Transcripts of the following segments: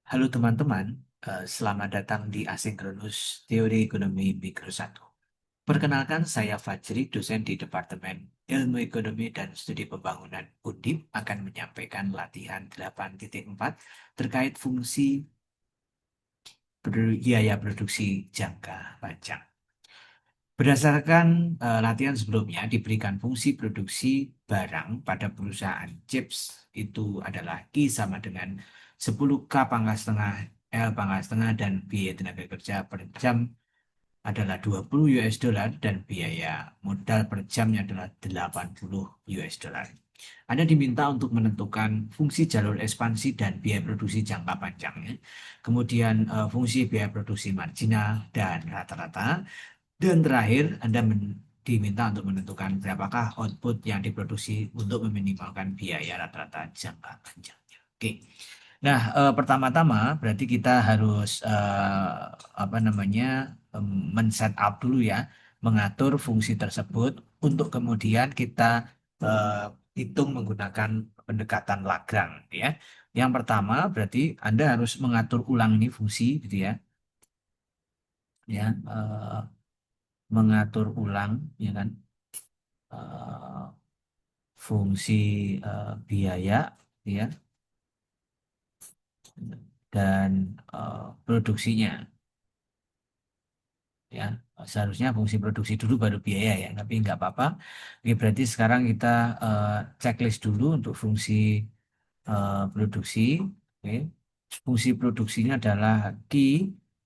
Halo teman-teman, selamat datang di Asinkronus Teori Ekonomi Mikro 1. Perkenalkan, saya Fajri, dosen di Departemen Ilmu Ekonomi dan Studi Pembangunan Undip akan menyampaikan latihan 8.4 terkait fungsi biaya produksi jangka panjang. Berdasarkan latihan sebelumnya, diberikan fungsi produksi barang pada perusahaan chips itu adalah I sama dengan 10K pangkat setengah L pangkat setengah dan biaya tenaga kerja per jam adalah 20 US dollar dan biaya modal per jamnya adalah 80 US dollar. Anda diminta untuk menentukan fungsi jalur ekspansi dan biaya produksi jangka panjangnya, kemudian fungsi biaya produksi marginal dan rata-rata, dan terakhir, Anda diminta untuk menentukan berapakah output yang diproduksi untuk meminimalkan biaya rata-rata jangka panjangnya. Oke. Nah, pertama-tama berarti kita harus apa namanya men-set up dulu ya, mengatur fungsi tersebut untuk kemudian kita eh, hitung menggunakan pendekatan Lagrange ya. Yang pertama berarti Anda harus mengatur ulang ini fungsi gitu ya. Ya, mengatur ulang ya kan eh, fungsi biaya ya dan produksinya ya. Seharusnya fungsi produksi dulu baru biaya ya, tapi nggak apa-apa. Oke, berarti sekarang kita eh, checklist dulu untuk fungsi produksi. Oke. Fungsi produksinya adalah Q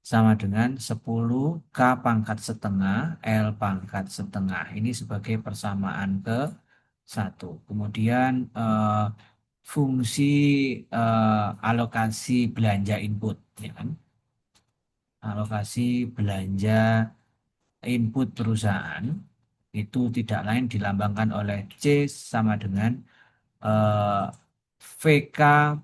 sama dengan 10K pangkat setengah L pangkat setengah. Ini sebagai persamaan ke satu. Kemudian fungsi alokasi belanja input, ya kan? Alokasi belanja input perusahaan itu tidak lain dilambangkan oleh C sama dengan eh, VK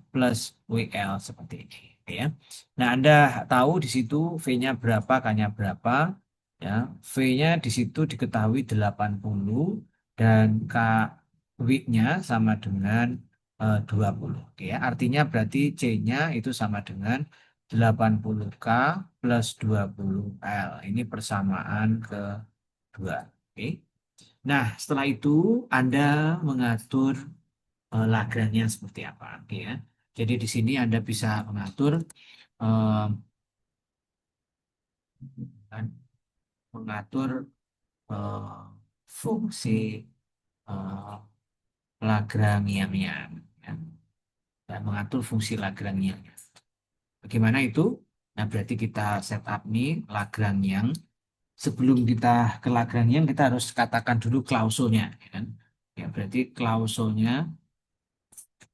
plus WL seperti ini. Ya. Nah, Anda tahu di situ V-nya berapa, K-nya berapa. Ya, V-nya di situ diketahui 80 dan K W-nya sama dengan 20. Oke, ya. Artinya berarti C-nya itu sama dengan 80K plus 20L. Ini persamaan kedua. Oke. Nah, setelah itu Anda mengatur lagrannya seperti apa, oke ya. Jadi di sini Anda bisa mengatur eh, kan, mengatur eh, fungsi eh, Lagrangiannya ya, dan mengatur fungsi Lagrangiannya. Bagaimana itu? Nah, berarti kita setup nih Lagrangian. Sebelum kita ke Lagrangian, kita harus katakan dulu klausulnya, ya kan? Ya, berarti klausulnya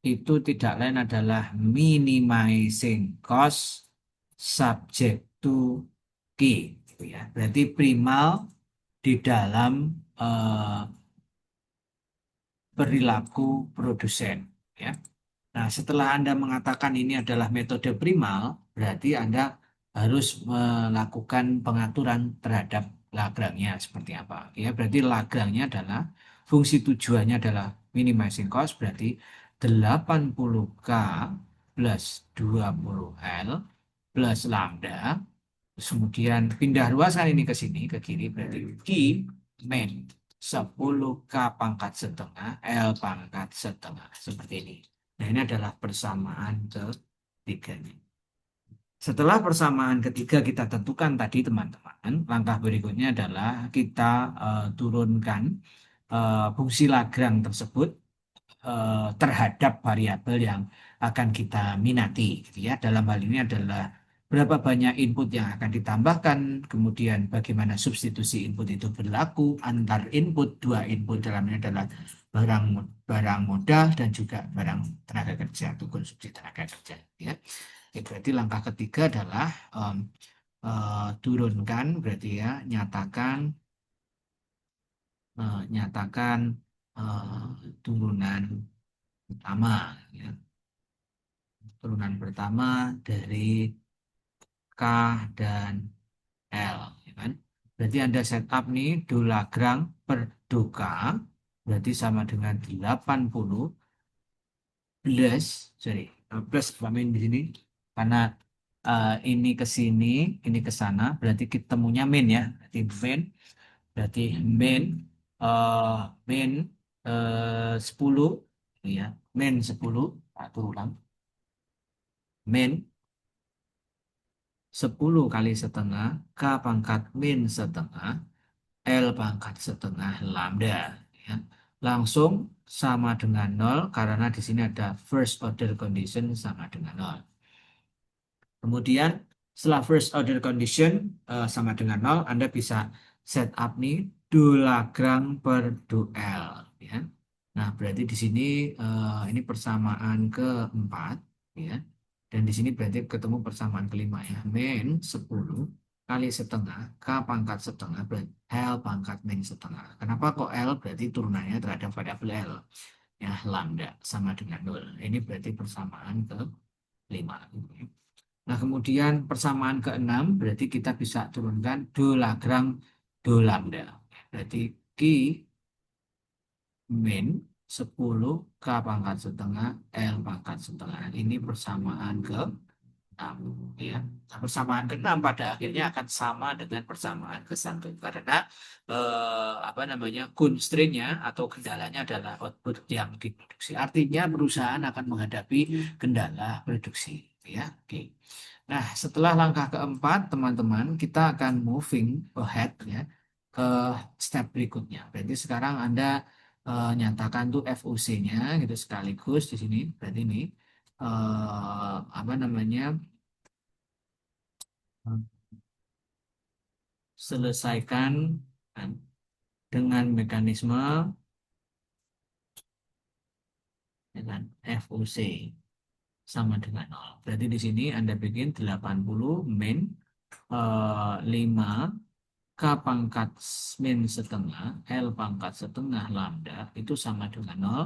itu tidak lain adalah minimizing cost subject to key, gitu ya. Berarti primal di dalam eh, perilaku produsen, ya. Nah, setelah Anda mengatakan ini adalah metode primal, berarti Anda harus melakukan pengaturan terhadap Lagrange-nya seperti apa. Ya, berarti Lagrange-nya adalah fungsi tujuannya adalah minimizing cost, berarti 80K plus 20L plus lambda. Terus kemudian pindah ruas kan ini ke sini, ke kiri, berarti Q min 10K pangkat setengah L pangkat setengah. Seperti ini. Nah, ini adalah persamaan ketiganya. Setelah persamaan ketiga kita tentukan tadi teman-teman, langkah berikutnya adalah kita turunkan fungsi Lagrange tersebut terhadap variabel yang akan kita minati, gitu ya. Dalam hal ini adalah berapa banyak input yang akan ditambahkan, kemudian bagaimana substitusi input itu berlaku antar input, dua input dalamnya adalah barang barang modal dan juga barang tenaga kerja atau konsumsi tenaga kerja, ya. Itu berarti langkah ketiga adalah turunkan, berarti ya nyatakan turunan pertama, ya. Turunan pertama dari K dan L, ya kan? Berarti Anda setup nih do Lagrange per do K, berarti sama dengan 80 plus, sorry, plus kami di sini Karena ini ke sini, ini ke sana, berarti ketemunya min ya. Berarti min, eh min 10, ya. Min 10, atau ulang. Min 10 kali setengah, K pangkat min setengah, L pangkat setengah lambda. Ya. Langsung sama dengan nol karena di sini ada first order condition sama dengan nol. Kemudian setelah first order condition sama dengan nol, Anda bisa set up nih do Lagrange per duel. Ya. Nah, berarti di sini ini persamaan keempat. Ya. Dan di sini berarti ketemu persamaan kelima ya. Min 10 kali setengah, K pangkat setengah, berarti L pangkat min setengah. Kenapa kok L? Berarti turunannya terhadap variabel L. Ya, lambda sama dengan nol. Ini berarti persamaan kelima. Nah, kemudian persamaan keenam berarti kita bisa turunkan do Lagrange do lambda. Berarti Q min 10 K pangkat setengah L pangkat setengah. Ini persamaan ke 6. Ya. Nah, persamaan ke-6 pada akhirnya akan sama dengan persamaan ke-1 karena apa namanya constraint-nya atau kendalanya adalah output yang diproduksi. Artinya perusahaan akan menghadapi kendala produksi. Ya, oke. Nah, setelah langkah keempat, teman-teman, kita akan moving ahead ya ke step berikutnya. Berarti sekarang Anda nyatakan tuh FOC-nya gitu sekaligus di sini. Berarti ini apa namanya selesaikan kan, dengan mekanisme dengan FOC sama dengan nol. Berarti di sini Anda bikin 80 min 5 K pangkat min setengah, L pangkat setengah lambda itu sama dengan nol.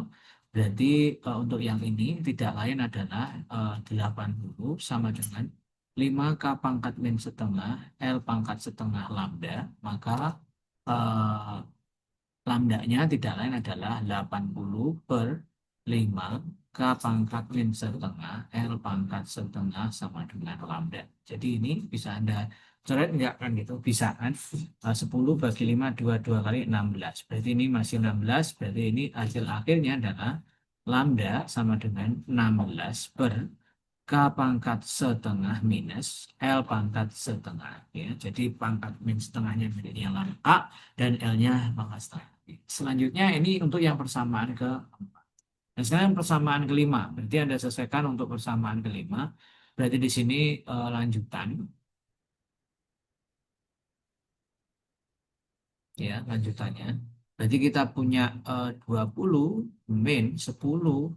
Berarti untuk yang ini tidak lain adalah 80 sama dengan 5 K pangkat min setengah, L pangkat setengah lambda. Maka eh, lambdanya tidak lain adalah 80 per 5 K pangkat min setengah, L pangkat setengah sama dengan lambda. Jadi ini bisa Anda coret enggak kan gitu? Bisa kan? 10 bagi 5, 2 kali 16. Berarti ini masih 16, berarti ini hasil akhirnya adalah lambda sama dengan 16 per K pangkat setengah minus L pangkat setengah. Ya. Jadi pangkat min setengahnya menjadi yang lambda A dan L-nya pangkat setengah. Selanjutnya ini untuk yang persamaan ke dan sekarang persamaan kelima. Berarti Anda selesaikan untuk persamaan kelima. Berarti di sini lanjutan. Ya, lanjutannya. Berarti kita punya 20 min 10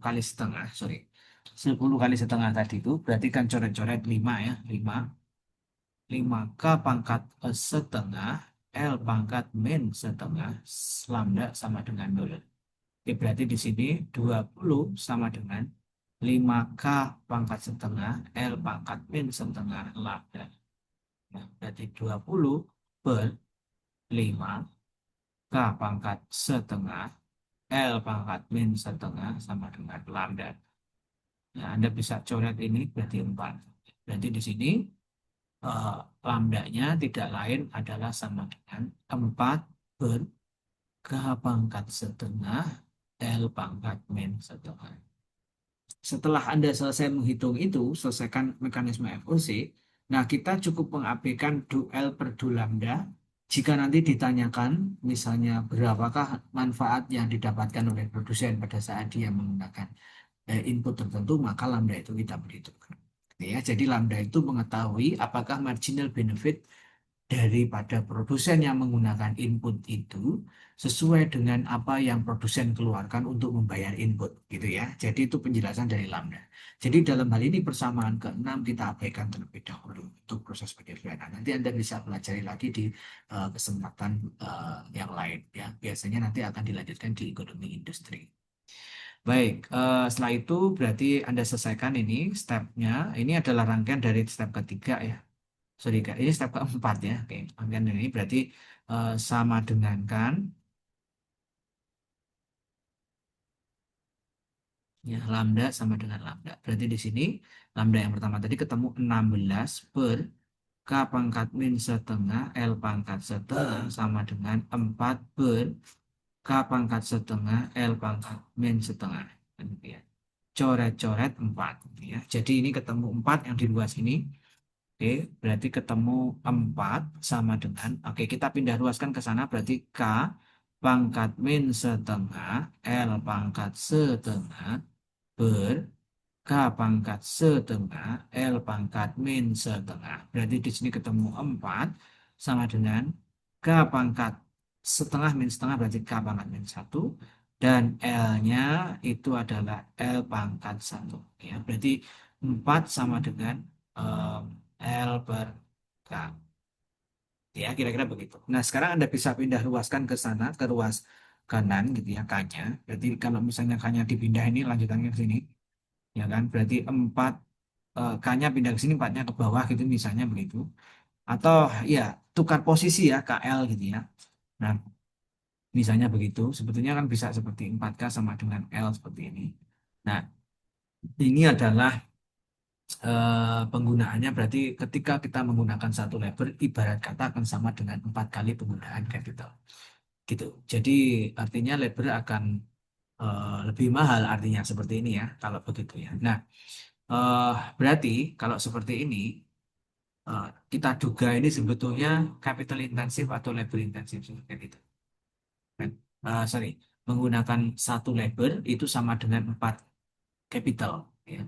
kali setengah. Sorry. 10 kali setengah tadi itu. Berarti kan coret-coret 5 ya. 5K pangkat setengah L pangkat min setengah lambda sama dengan 0. Oke, berarti di sini 20 sama dengan 5K pangkat setengah L pangkat min setengah lambda. Nah, berarti 20 per 5K pangkat setengah L pangkat min setengah sama dengan lambda. Nah, Anda bisa coret ini berarti 4. Berarti di sini eh, lambdanya tidak lain adalah sama dengan 4 per K pangkat setengah L pangkat min setengah. Setelah Anda selesai menghitung itu, selesaikan mekanisme FOC, nah kita cukup mengabaikan duel per du lambda. Jika nanti ditanyakan, misalnya berapakah manfaat yang didapatkan oleh produsen pada saat dia menggunakan input tertentu, maka lambda itu kita perhitungkan. Ya, jadi lambda itu mengetahui apakah marginal benefit daripada produsen yang menggunakan input itu sesuai dengan apa yang produsen keluarkan untuk membayar input gitu ya. Jadi itu penjelasan dari lambda. Jadi dalam hal ini persamaan ke-6 kita abaikan terlebih dahulu untuk proses penelitian. Nanti Anda bisa pelajari lagi di kesempatan yang lain ya. Biasanya nanti akan dilanjutkan di ekonomi industri. Baik, setelah itu berarti Anda selesaikan ini stepnya. Ini adalah rangkaian dari step ketiga ya. Sorry Kak, ini step keempat ya. Oke, rangkaian ini berarti sama dengan kan Ya, lambda sama dengan lambda. Berarti di sini lambda yang pertama tadi ketemu 16 per K pangkat min setengah L pangkat setengah sama dengan 4 per K pangkat setengah L pangkat min setengah. Gitu ya. Coret-coret 4. Gitu ya. Jadi ini ketemu 4 yang di luar sini. Oke, berarti ketemu 4 sama dengan, oke kita pindah ruaskan ke sana, berarti K pangkat min setengah L pangkat setengah per K pangkat setengah L pangkat min setengah. Berarti di sini ketemu 4 sama dengan K pangkat setengah min setengah, berarti K pangkat min 1. Dan L-nya itu adalah L pangkat 1. Ya, berarti 4 sama dengan em, L per K. Ya, kira-kira begitu. Nah, sekarang Anda bisa pindah ruaskan ke sana, ke ruas kanan gitu ya, K-nya. Berarti kalau misalnya K-nya dipindah ini lanjutannya ke sini, ya kan? Berarti 4 K-nya pindah ke sini, 4-nya ke bawah gitu misalnya begitu. Atau ya tukar posisi ya KL gitu ya. Nah, misalnya begitu. Sebetulnya kan bisa seperti 4K sama dengan L seperti ini. Nah, ini adalah penggunaannya berarti ketika kita menggunakan satu label ibarat kata akan sama dengan 4 kali penggunaan capital. Gitu. Jadi artinya label akan lebih mahal artinya seperti ini ya kalau begitu ya. Nah, eh, berarti kalau seperti ini kita duga ini sebetulnya capital intensif atau labor intensif seperti itu. Kan? Sorry, menggunakan satu labor itu sama dengan 4 capital. Ya.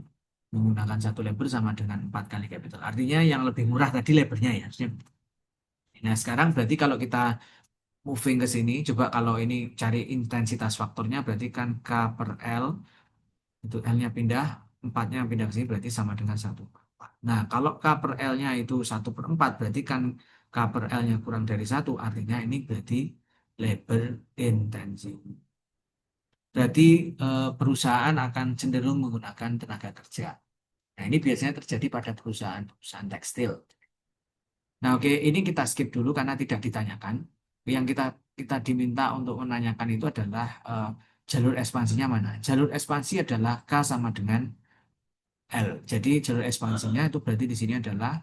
Menggunakan satu labor sama dengan 4 kali capital. Artinya yang lebih murah tadi labornya ya. Nah sekarang berarti kalau kita moving ke sini, coba kalau ini cari intensitas faktornya berarti kan K per L itu L-nya pindah, 4-nya pindah ke sini berarti sama dengan 1/4. Nah, kalau K per L-nya itu 1/4, berarti kan K per L-nya kurang dari 1, artinya ini berarti labor intensif. Berarti perusahaan akan cenderung menggunakan tenaga kerja. Nah, ini biasanya terjadi pada perusahaan-perusahaan tekstil. Nah, oke, ini kita skip dulu karena tidak ditanyakan. Yang kita diminta untuk menanyakan itu adalah jalur ekspansinya mana. Jalur ekspansi adalah K sama dengan L. Jadi jalur ekspansinya itu berarti di sini adalah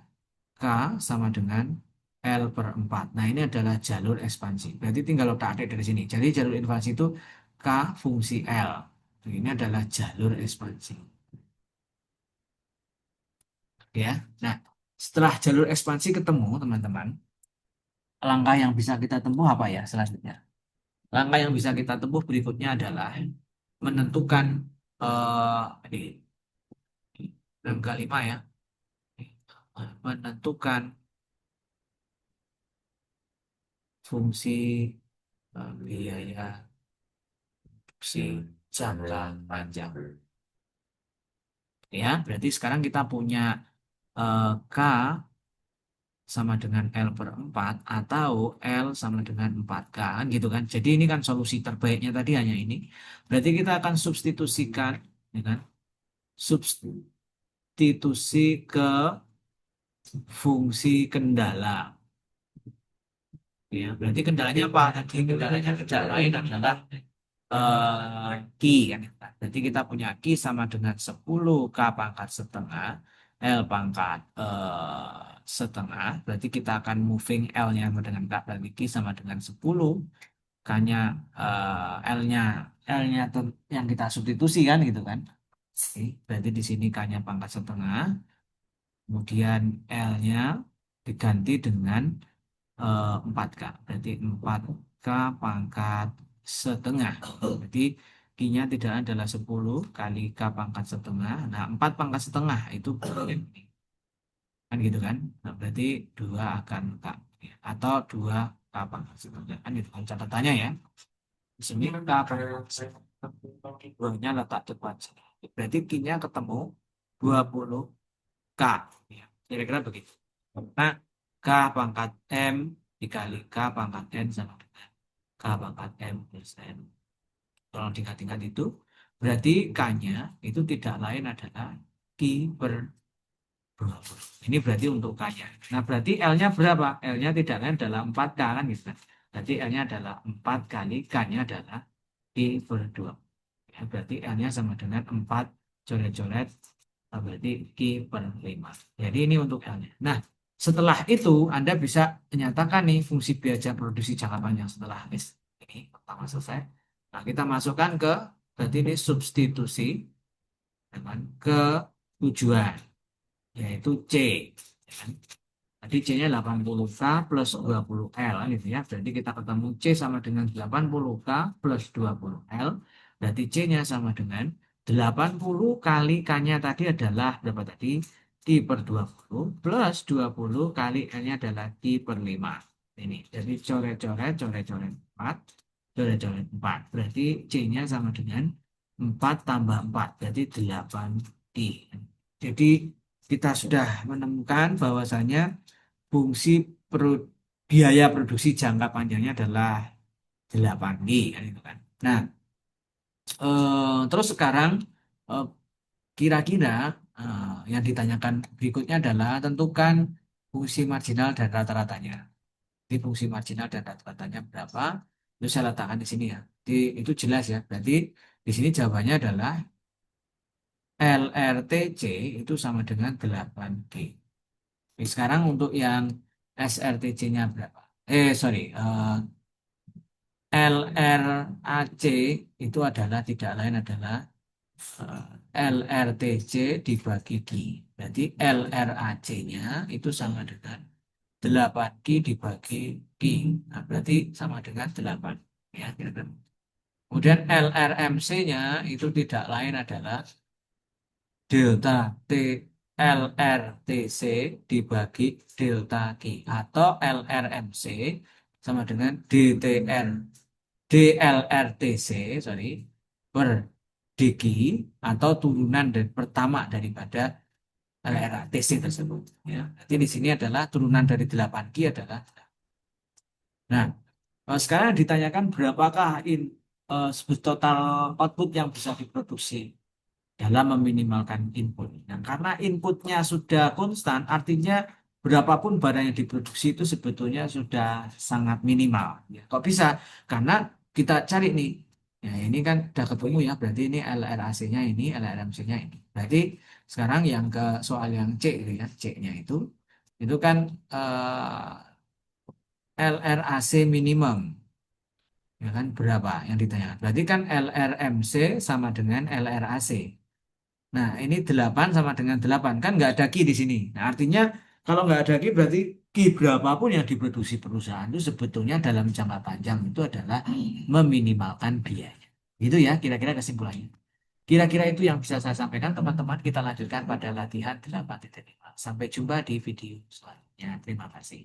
K sama dengan L per 4. Nah ini adalah jalur ekspansi. Berarti tinggal letak adik dari sini. Jadi jalur ekspansi itu K fungsi L. Ini adalah jalur ekspansi. Ya. Nah setelah jalur ekspansi ketemu teman-teman, langkah yang bisa kita tempuh apa ya selanjutnya? Langkah yang bisa kita tempuh berikutnya adalah menentukan ini langkah 5 ya. Menentukan fungsi biaya si jangka panjang. Ya, berarti sekarang kita punya K sama dengan L per 4 atau L sama dengan 4K kan gitu kan. Jadi ini kan solusi terbaiknya tadi hanya ini. Berarti kita akan substitusikan ya kan? Substitusi ke fungsi kendala. Ya, berarti kendalanya apa? Tadi kendalanya tidak lain adalah Ki kan. Jadi kita punya Ki sama dengan 10 K pangkat setengah L pangkat setengah. Berarti kita akan moving L-nya sama dengan K. Berarti Ki sama dengan 10 K-nya L-nya yang kita substitusi kan gitu kan. Oke, berarti di sini K-nya pangkat setengah. Kemudian L-nya diganti dengan 4K. Berarti 4K pangkat setengah. Berarti Q-nya tidak adalah 10 kali K pangkat setengah. Nah, 4 pangkat setengah itu ini. Kan gitu kan. Nah, berarti 2 akan K. Ya. Atau 2 K pangkat setengah. Kan gitu kan catatannya ya. Di sini K pangkat setengah. 2-nya letak depan sini. Berarti Q-nya ketemu 20K. Ya. Kira-kira begitu. Nah, K pangkat M dikali K pangkat N sama dengan K pangkat M plus N. Kalau tingkat-tingkat itu, berarti K-nya itu tidak lain adalah Q per 20. Ini berarti untuk K-nya. Nah, berarti L-nya berapa? L-nya tidak lain adalah 4K kan gitu. Berarti L-nya adalah 4 kali K-nya adalah Q per 20. Ya, berarti L-nya sama dengan 4 coret-coret, berarti Q per 5. Jadi ini untuk L-nya. Nah, setelah itu Anda bisa menyatakan nih fungsi biaya produksi jangka panjang setelah ini pertama selesai. Nah, kita masukkan ke, berarti ini substitusi dengan ke tujuan, yaitu C. Ya kan? Tadi C-nya 80K plus 20L gitu ya. Berarti kita ketemu C sama dengan 80K plus 20L. Berarti C-nya sama dengan 80 kali K-nya tadi adalah berapa tadi? Q per 20 plus 20 kali L-nya adalah Q per 5. Ini. Jadi coret-coret, coret-coret 4. Coret-coret 4. Berarti C-nya sama dengan 4 tambah 4. Berarti 8Q. Jadi kita sudah menemukan bahwasanya fungsi biaya produksi jangka panjangnya adalah 8G kan itu kan. Nah, terus sekarang eh, kira-kira yang ditanyakan berikutnya adalah tentukan fungsi marginal dan rata-ratanya. Jadi fungsi marginal dan rata-ratanya berapa? Itu saya letakkan di sini ya. Jadi itu jelas ya. Berarti di sini jawabannya adalah LRTC itu sama dengan 8G. Oke, sekarang untuk yang SRTC-nya berapa? Sorry, LRAC itu adalah tidak lain adalah LRTC dibagi Q. Berarti LRAC-nya itu sama dengan 8Q dibagi Q. Nah, berarti sama dengan 8. Ya, kira-kira. Kemudian LRMC-nya itu tidak lain adalah delta T LRTC dibagi delta Q atau LRMC sama dengan DLRTC sorry per DQ atau turunan dan pertama daripada LRTC tersebut ya. Jadi di sini adalah turunan dari 8Q adalah. Nah, sekarang ditanyakan berapakah total output yang bisa diproduksi dalam meminimalkan input. Nah, karena inputnya sudah konstan, artinya berapapun barang yang diproduksi itu sebetulnya sudah sangat minimal. Ya, kok bisa? Karena kita cari nih, ya ini kan udah ketemu ya, berarti ini LRAC-nya ini, LRMC-nya ini. Berarti sekarang yang ke soal yang C gitu ya, C-nya itu kan LRAC minimum. Ya kan berapa yang ditanyakan? Berarti kan LRMC sama dengan LRAC. Nah, ini 8 sama dengan 8. Kan nggak ada Ki di sini. Nah, artinya kalau nggak ada Ki berarti Ki berapapun yang diproduksi perusahaan itu sebetulnya dalam jangka panjang itu adalah meminimalkan biaya. Gitu ya, kira-kira kesimpulannya. Kira-kira itu yang bisa saya sampaikan teman-teman. Kita lanjutkan pada latihan 8.5. Sampai jumpa di video selanjutnya. Terima kasih.